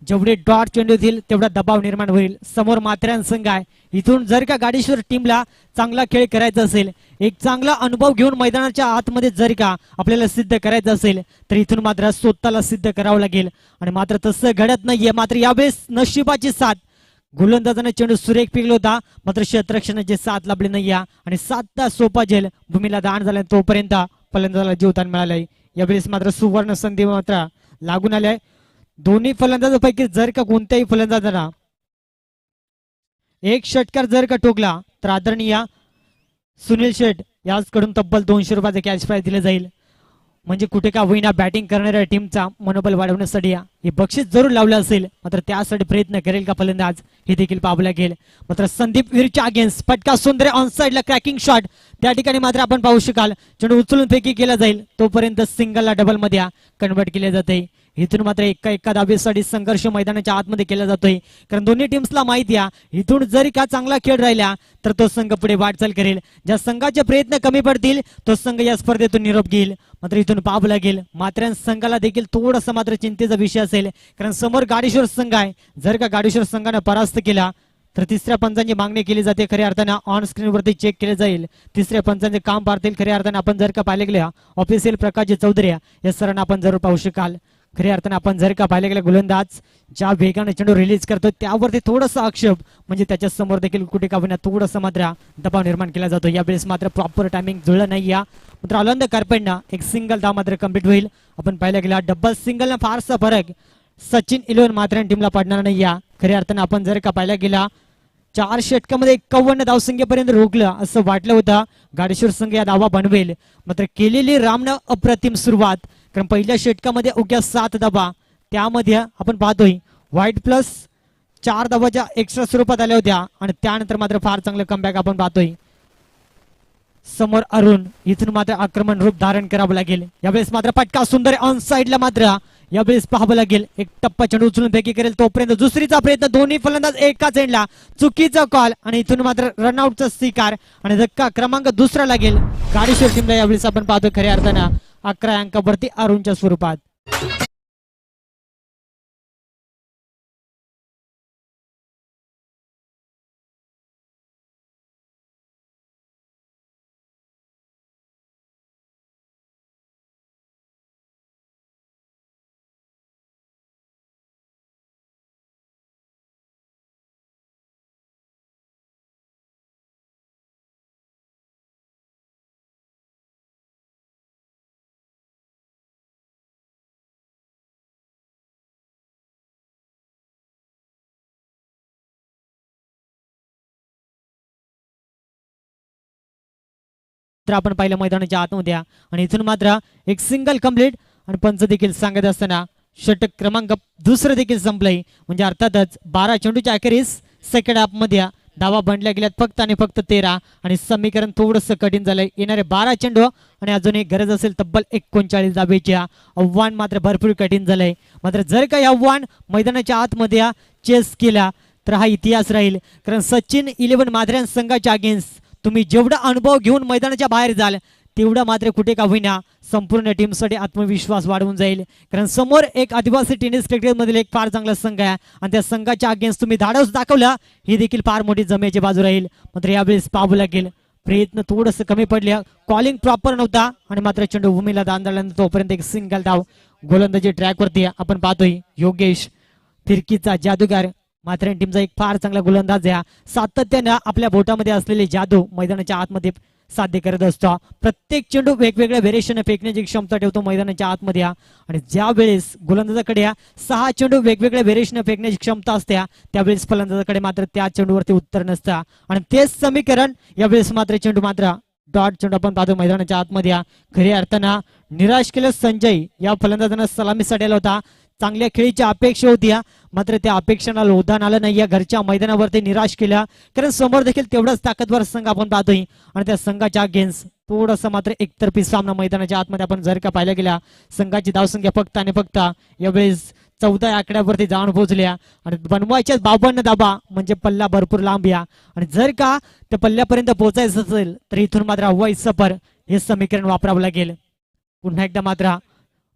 जेवढे डॉट चेंडू येतील तेवढा दबाव निर्माण होईल. समोर माथेरान संघ आहे. इथून जर का गाडीश्वर टीमला चांगला खेळ करायचा असेल एक चांगला अनुभव घेऊन मैदानाच्या आतमध्ये जर का आपल्याला सिद्ध करायचं असेल तर इथून मात्र स्वतःला सिद्ध करावं लागेल. आणि मात्र तसं घडत नाहीये. मात्र यावेळेस नशिबाची साथ गोलंदाजाने चेंडू सुरेख फेकला होता मात्र क्षेत्ररक्षणाची साथ लाभली नाही आणि 7 सोपा झेल भूमीला दान झाला. तोपर्यंत फलंदाजाला जीवदान मिळालंय. यावेळेस मात्र सुवर्ण संधी मात्र लागून आलाय. दोन्ही फलंदाजांपैकी जर का कोणत्याही फलंदाजाला एक षटकार जर का ठोकला तर आदरणीय सुनील शेठ याचकडून तब्बल 200 रुपयाचे कॅश प्राइज दिले जाईल. म्हणजे कुठे का होईना बॅटिंग करणाऱ्या टीमचा मनोबल वाढवण्यासाठी हे बक्षीस जरूर लावलं असेल. मात्र त्यासाठी प्रयत्न करेल का फलंदाज हे देखील पाहावं लागेल. मात्र संदीप वीरच्या अगेन्स्ट फटका सुंदर ऑन साइडला क्रॅकिंग शॉट त्या ठिकाणी मात्र आपण पाहू शकाल. चेंडू उचलून फेकी केला जाईल तोपर्यंत सिंगलला डबल मध्ये कन्वर्ट केले जाते. इथून मात्र एका धावेसाठी संघर्ष मैदानाच्या आतमध्ये केला जातोय. कारण दोन्ही टीम्सला माहिती आहे इथून जरी का चांगला खेळ राहिला तर तो संघ पुढे वाटचाल करेल. ज्या संघाचे प्रयत्न कमी पडतील तो संघ या स्पर्धेतून निरोप घेईल. मात्र इथून पाहावं लागेल मात्र संघाला देखील थोडासा मात्र चिंतेचा विषय असेल. कारण समोर गाडीश्वर संघ आहे. जर का गाडीश्वर संघाने परास्त केला तर तिसऱ्या पंचांची मागणी केली जाते. खऱ्या अर्थानं ऑन स्क्रीनवरती चेक केले जाईल. तिसऱ्या पंचांचे काम पाहतील. खऱ्या अर्थानं आपण जर का पाहिले गेल्या ऑफिशियल प्रकाशजी चौधरी या सरांना आपण जरूर पाहू शकाल. खऱ्या अर्थानं आपण जर का पाहिले गेले गोलंदाज ज्या वेगाने चेंडू रिलीज करतो त्यावरती थोडासा आक्षेप म्हणजे त्याच्या समोर देखील कुठे का होईना थोडासा मात्र दबाव निर्माण केला जातो. यावेळेस मात्र प्रॉपर टायमिंग जुळलं नाही. मात्र अलंद कार्पेंना एक सिंगल धाव मात्र कंप्लीट होईल. आपण पाहिलं गेला डबल सिंगलना फारसा फरक सचिन 11 मात्र टीमला पडणार नाही. खऱ्या अर्थानं आपण जर का पाहिला गेला 4 षटकामध्ये 51 धावसंख्येपर्यंत रोखलं असं वाटलं होतं. गाडेश्वर संघ या धावा बनवेल मात्र केलेली रामनं अप्रतिम सुरुवात. कारण पहिल्या षटकामध्ये अवघ्या 7 धावा त्यामध्ये आपण पाहतोय व्हाईट प्लस 4 धावाच्या एक्स्ट्रा स्वरूपात आल्या होत्या आणि त्यानंतर मात्र फार चांगलं कमबॅक आपण पाहतोय. समोर अरुण इथून मात्र आक्रमण रूप धारण करावं लागेल. यावेळेस मात्र पटका सुंदर ऑन साइडला मात्र यावेळेस पाहावं लागेल. एक टप्पा चेंडू उचलून फेकी करेल तोपर्यंत दुसरीचा प्रयत्न दोन्ही फलंदाज एकाच एंडला चुकीचा कॉल आणि इथून मात्र रनआउटचा स्वीकार आणि धक्का क्रमांक दुसरा लागेल गाडीश्वर टीमला. यावेळेस आपण पाहतोय खऱ्या अर्थानं 11 अंकावरती अरुणच्या स्वरूपात. आपण पाहिलं मैदानाच्या आतमध्ये आणि इथून मात्र एक सिंगल कंप्लीट आणि पंच देखील सांगत असताना षटक क्रमांक दुसरं देखील संपलंय. म्हणजे अर्थातच 12 चेंडूच्या अखेरीस सेकंड हाफ मध्ये धावा बनल्या गेल्यात फक्त आणि फक्त 13 आणि समीकरण थोडंसं कठीण झालंय. येणारे 12 चेंडू आणि अजूनही गरज असेल तब्बल 39 धाबेची. आव्हान मात्र भरपूर कठीण झालंय. मात्र जर काही आव्हान मैदानाच्या आतमध्ये चेस केला तर हा इतिहास राहील. कारण सचिन 11 माथेरान संघाच्या अगेन्स्ट तुम्ही जेवढा अनुभव घेऊन मैदानाच्या बाहेर जाल तेवढा मात्र कुठे का होईना संपूर्ण टीमसाठी आत्मविश्वास वाढवून जाईल. कारण समोर एक आदिवासी टेनिस क्रिकेटमधील एक फार चांगला संघ आहे आणि त्या संघाच्या अगेन्स्ट तुम्ही धाडस दाखवला ही देखील फार मोठी जमेची बाजू राहील. मात्र यावेळेस पाहावं लागेल प्रयत्न थोडंसं कमी पडले. कॉलिंग प्रॉपर नव्हता आणि मात्र चेंडू भूमीला दान झाल्यानंतर तोपर्यंत एक सिंगल धाव. गोलंदाजी ट्रॅकवरती आपण पाहतोय योगेश फिरकीचा जादूगार माथेरान टीमचा एक फार चांगला गोलंदाज आहे. सातत्यानं आपल्या बोटामध्ये असलेले जादू मैदानाच्या आतमध्ये साध्य करत असतो. प्रत्येक चेंडू वेगवेगळ्या व्हेरिएशन फेकण्याची क्षमता ठेवतो मैदानाच्या आतमध्ये आणि ज्या वेळेस गोलंदाजाकडे 6 चेंडू वेगवेगळ्या व्हेरिएशन फेकण्याची क्षमता असते त्यावेळेस फलंदाजाकडे मात्र त्या चेंडूवरती उत्तर नसतं आणि तेच समीकरण यावेळेस मात्र चेंडू मात्र डॉट चेंडू आपण पाहतो मैदानाच्या आतमध्ये. खऱ्या अर्थानं निराश केलं संजय या फलंदाजांना सलामीसाठी आला होता. चांगल्या खेळीची अपेक्षा होती मात्र त्या अपेक्षांना लोधान आलं नाही. या घरच्या मैदानावरती निराश केलं कारण समोर देखील तेवढाच ताकदवर संघ आपण पाहतोय आणि त्या संघाच्या अगेन्स्ट थोडस मात्र एकतर्फी सामना मैदानाच्या आतमध्ये आपण जर का पाहायला गेला संघाची धावसंख्या फक्त आणि फक्त यावेळेस 14 आकड्यावरती जाऊन पोहोचल्या आणि बनवायच्या 52 धाबा म्हणजे पल्ला भरपूर लांब या आणि जर का त्या पल्ल्यापर्यंत पोहोचायचं असेल तर इथून मात्र हवाई सफर हे समीकरण वापरावं लागेल. पुन्हा एकदा मात्र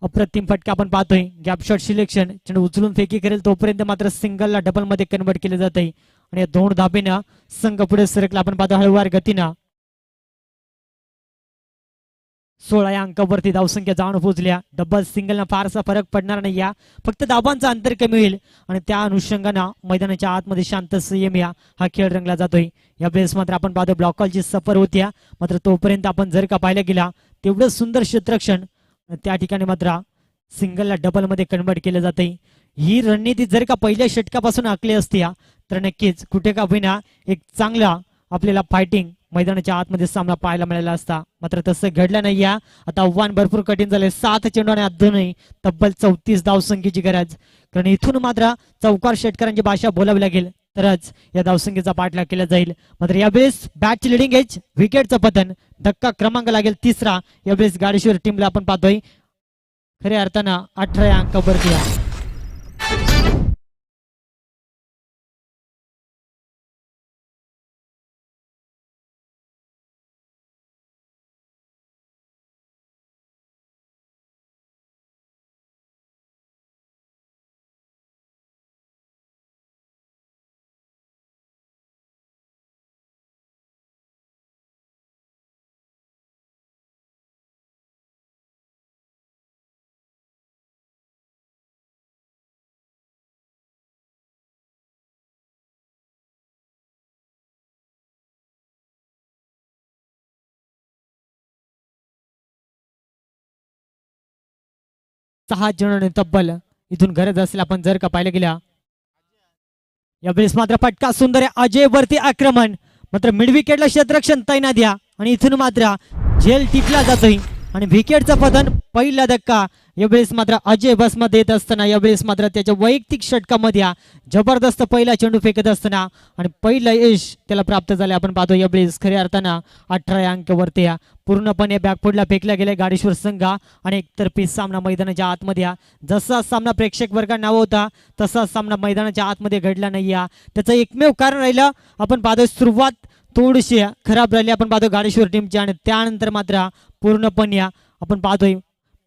अप्रतिम फटका आपण पाहतोय. गॅप शॉट सिलेक्शन चेंडू उचलून फेकी करेल तोपर्यंत मात्र सिंगलला डबल मध्ये कन्वर्ट केले जात आहे आणि या 2 धाबेनं संघ पुढे सरकला आपण पाहतो हळूवार गतीनं. 16 या अंकावरती धावसंख्या जाऊन पोहोचल्या. डबल सिंगलना फारसा फरक पडणार नाही या फक्त धाबांचा अंतर कमी होईल आणि त्या अनुषंगानं मैदानाच्या आतमध्ये शांत संयम या हा खेळ रंगला जातोय. यावेळेस मात्र आपण पाहतो ब्लॉकॉलची सफर होत्या मात्र तोपर्यंत आपण जर का पाहायला गेला तेवढं सुंदर क्षेत्ररक्षण त्या ठिकाणी मात्र सिंगलला डबल मध्ये कन्वर्ट केलं जाते. ही रणनीती जर का पहिल्या षटकापासून आखली असती तर नक्कीच कुठे का होईना एक चांगला आपल्याला फायटिंग मैदानाच्या आतमध्ये सामना पाहायला मिळाला असता. मात्र तसं घडलं नाही. आता आव्हान भरपूर कठीण झाले. 7 चेंडू आणि अजूनही तब्बल 34 धावसंख्येची गरज. कारण इथून मात्र चौकार षटकारांची भाषा बोलावी लागेल तरच या धावसंख्येचा पाठलाग केला जाईल. मात्र यावेळेस बॅटची लिडिंग एज विकेटचं पतन धक्का क्रमांक लागेल 3रा. यावेळेस गाडेश्वर टीमला आपण पाहतोय खऱ्या अर्थानं 18 या अंकावरती. सहा चेंडू तब्बल इथून गरज असेल आपण जर का पाहिलं गेल्या. यावेळेस मात्र फटका सुंदर आहे. अजय वरती आक्रमण मात्र मिड विकेटला क्षेत्ररक्षण तैनात द्या आणि इथून मात्र झेल टिपला जातोय आणि विकेटचा पतन पहिला धक्का यावेळेस मात्र अजय बसमा देत असताना यावेळेस मात्र त्याच्या वैयक्तिक षटकामध्ये जबरदस्त पहिला चेंडू फेकत असताना आणि पहिलं यश त्याला प्राप्त झाले आपण पाहतो. यावेळेस खऱ्या अर्थानं 18 अंकावरती पूर्णपणे बॅकफुटला फेकला गेला गाडेश्वर संघ आणि एकतर्फी सामना मैदानाच्या आतमध्ये. जसा सामना प्रेक्षक वर्गांना नाव होता तसा सामना मैदानाच्या आतमध्ये घडला नाही. त्याचं एकमेव कारण राहिलं आपण पाहतो सुरुवात थोडीशी खराब राहिली आपण पाहतो गाडेश्वर टीमची आणि त्यानंतर मात्र पूर्णपणे आपण पाहतोय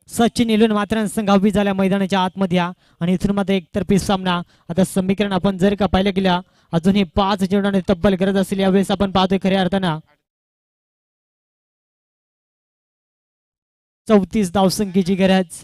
सचिन 11 माथेरान संघ हवी झाल्या मैदानाच्या आतमध्ये आणि इथून मात्र एकतर्फी सामना. आता समीकरण आपण जर का पाहिलं गेला अजूनही 5 चेंडू तब्बल गरज असेल. यावेळेस आपण पाहतोय खऱ्या अर्थानं 34 धावसंख्येची गरज.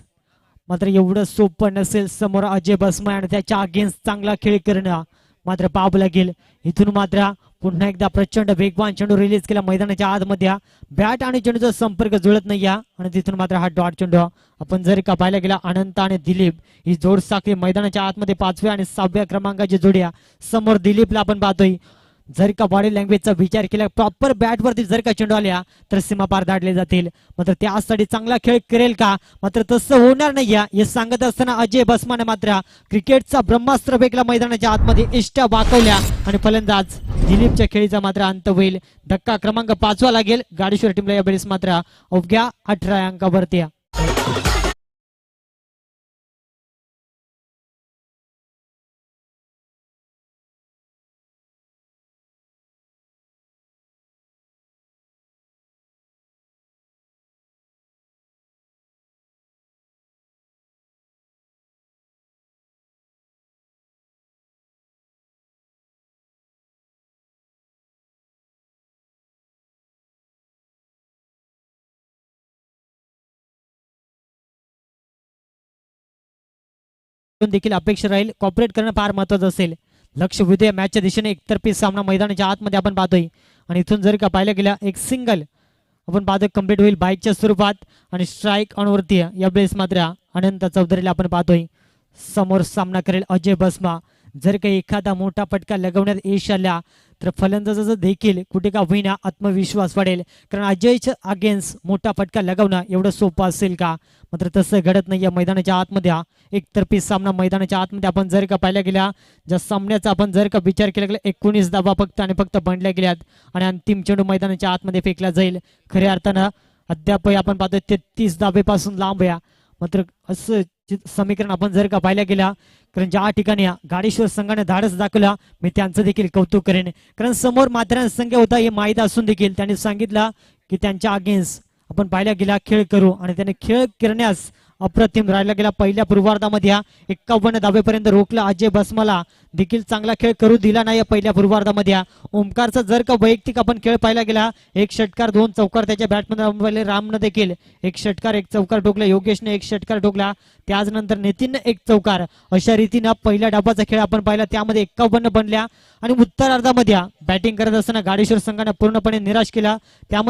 मात्र एवढं सोपं नसेल. समोर अजय बसमा आणि त्याच्या अगेन्स्ट चांगला खेळ करणं मात्र पाहावं लागेल. इथून मात्र पुन्हा एकदा प्रचंड वेगवान चेंडू रिलीज केला मैदानाच्या आतमध्ये. बॅट आणि चेंडूचा संपर्क जुळत नाही आणि तिथून मात्र हा डॉट चेंडू आपण जर का पाहायला गेला अनंत आणि दिलीप ही जोड साखळी मैदानाच्या आतमध्ये 5व्या आणि 6व्या क्रमांकाची जोड्या. समोर दिलीपला आपण पाहतोय जर का बॉडी लँग्वेजचा विचार केला प्रॉपर बॅटवरती जर का चेंडू आल्या तर सीमापार दाटले जातील, मात्र त्यासाठी चांगला खेळ करेल का, मात्र तसं होणार नाही हे सांगत असताना अजय बसमाने मात्र क्रिकेटचा ब्रह्मास्त्र फेकला मैदानाच्या आतमध्ये, इष्ट्या वाकवल्या आणि फलंदाज दिलीपच्या खेळीचा मात्र अंत होईल. धक्का क्रमांक 5 लागेल गाडीश्वर टीमला या वेळेस मात्र अवघ्या 18 अंकावरती. देखील अपेक्षा राहील, कॉपरेट करणं फार महत्वाचं असेल. लक्ष विद्या मॅचच्या दिशेने एकतर्फी सामना मैदानाच्या आतमध्ये आपण पाहतोय आणि इथून जर का पाहिलं गेलं एक सिंगल आपण पाहतोय कम्प्लीट होईल बाईकच्या स्वरूपात आणि स्ट्राईक ऑनवरती या वेळेस मात्र अनंत चौधरीला आपण पाहतोय. समोर सामना करेल अजय बसमा. जर काही एखादा मोठा फटका लगवण्यात यश आला तर फलंदाजाचा देखील कुठे का होईना आत्मविश्वास वाढेल, कारण अजयच्या अगेन्स्ट मोठा फटका लगवणं एवढं सोपं असेल का, मात्र तसं घडत नाही. या मैदानाच्या आतमध्ये एकतर्फी सामना मैदानाच्या आतमध्ये आपण जर का पाहिल्या गेल्या ज्या सामन्याचा आपण जर का विचार केला गेला 19 धावा फक्त आणि फक्त बनल्या गेल्यात आणि अंतिम चेंडू मैदानाच्या आतमध्ये फेकला जाईल. खऱ्या अर्थानं अद्याप आपण पाहतोय 33 धावेपासून लांब या, मात्र असं समीकरण आपण जर का पाहिल्या गेला, कारण ज्या ठिकाणी गाडीश्वर संघाने धाडस दाखवला मी त्यांचं देखील कौतुक करेन, कारण समोर मात्र संख्या होता हे माहीत असून देखील त्यांनी सांगितलं की त्यांच्या अगेन्स्ट आपण पाहिल्या गेला खेळ करू आणि त्याने खेळ करण्यास अप्रतिम राहिला गेला. पहिल्या पूर्वार्धामध्ये 51 धावेपर्यंत रोखला अजय बसमाला देखील चांगला खेळ करू दिला नाही. पहिल्या पूर्वार्धामध्ये ओमकारचा जर का वैयक्तिक आपण खेळ पाहिला गेला 1 षटकार 2 चौकार त्याच्या बॅटमध्ये रामनं देखील 1 षटकार 1 चौकार ठोकला, योगेशने 1 षटकार ठोकला, त्याचनंतर नितीनने 1 चौकार. अशा रीतीनं पहिल्या डाबाचा खेळ आपण पाहिला त्यामध्ये 51 बनल्या आणि उत्तरार्धामध्ये बॅटिंग करत असताना गाडीश्वर संघाने पूर्णपणे निराश केला. त्यामध्ये